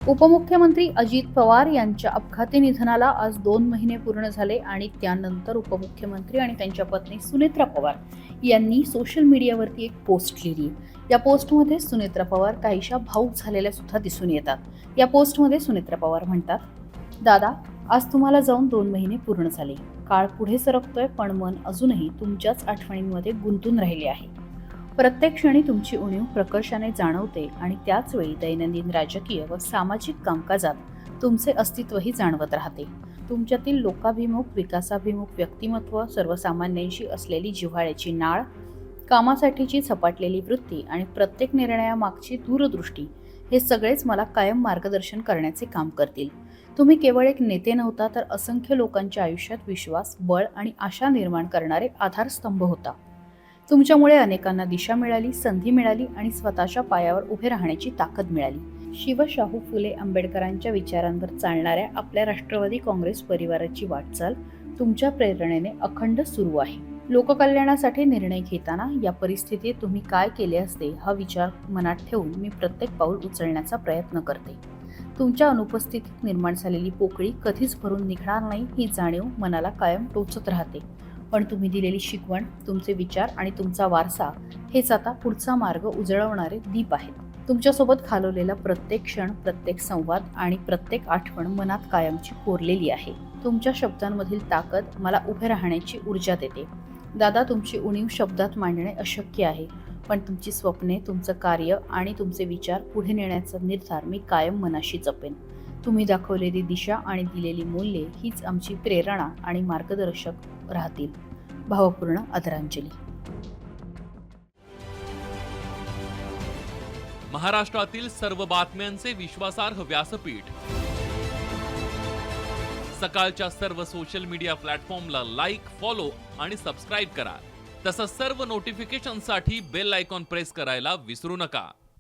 उपमुख्यमंत्री अजित पवार यांच्या अपघाती निधनाला आज 2 महिने पूर्ण झाले आणि त्यानंतर उपमुख्यमंत्री आणि त्यांच्या पत्नी सुनेत्रा पवार यांनी सोशल मीडियावरती एक पोस्ट लिहिली. या पोस्टमध्ये सुनेत्रा पवार काहीशा भावूक झालेल्या सुद्धा दिसून येतात. या पोस्टमध्ये सुनेत्रा पवार म्हणतात, दादा, आज तुम्हाला जाऊन 2 महिने पूर्ण झाले. काळ पुढे सरकतोय, पण मन अजूनही तुमच्याच आठवणींमध्ये गुंतून राहिले आहे. प्रत्येक क्षणी तुमची उणीव प्रकर्षाने जाणवते आणि त्याच वेळी दैनंदिन राजकीय व सामाजिक कामकाजात तुमचे अस्तित्वही जाणवत राहते. तुमच्यातील लोकाभिमुख, विकासाभिमुख व्यक्तिमत्व, सर्वसामान्यांशी असलेली जिव्हाळ्याची नाळ, कामासाठीची झपाटलेली वृत्ती आणि प्रत्येक निर्णयामागची दूरदृष्टी हे सगळेच मला कायम मार्गदर्शन करण्याचे काम करतील. तुम्ही केवळ एक नेते नव्हता, तर असंख्य लोकांच्या आयुष्यात विश्वास, बळ आणि आशा निर्माण करणारे आधारस्तंभ होता. तुमच्यामुळे अनेकांना दिशा मिळाली, संधी मिळाली आणि स्वतःच्या पायावर उभे राहण्याची ताकद मिळाली. शिवशाहू फुले आंबेडकरांच्या विचारांवर चालणाऱ्या आपल्या राष्ट्रवादी काँग्रेस परिवाराची वाटचाल तुमच्या प्रेरणेने अखंड सुरू आहे. लोककल्याणासाठी निर्णय घेताना या परिस्थितीत तुम्ही काय केले असते हा विचार मनात ठेवून मी प्रत्येक पाऊल उचलण्याचा प्रयत्न करते. तुमच्या अनुपस्थितीत निर्माण झालेली पोकळी कधीच भरून निघणार नाही ही जाणीव मनाला कायम टोचत राहते. पण तुम्ही दिलेली शिकवण, तुमचे विचार आणि तुमचा वारसा हेच आता पुढचा मार्ग उजळवणारे दीप आहेत. तुमच्यासोबत घालवलेला प्रत्येक क्षण, प्रत्येक संवाद आणि प्रत्येक आठवण मनात कायमची कोरलेली आहे. तुमच्या शब्दांमधील ताकद मला उभे राहण्याची ऊर्जा देते. दादा, तुमची उणीव शब्दात मांडणे अशक्य आहे, पण तुमची स्वप्ने, तुमचं कार्य आणि तुमचे विचार पुढे नेण्याचा निर्धार मी कायम मनाशी जपेन. तुम्ही दाखवलेली दिशा आणि दिलेली मूल्ये हीच आमची प्रेरणा आणि मार्गदर्शक राहतील. भावपूर्ण आदरांजली. महाराष्ट्रातील सर्व बातम्यांचे विश्वासार्ह व्यासपीठ. सकाळच्या सर्व सोशल मीडिया प्लॅटफॉर्मला लाईक, फॉलो आणि सबस्क्राईब करा. तसंच सर्व नोटिफिकेशनसाठी बेल आयकॉन प्रेस करायला विसरू नका.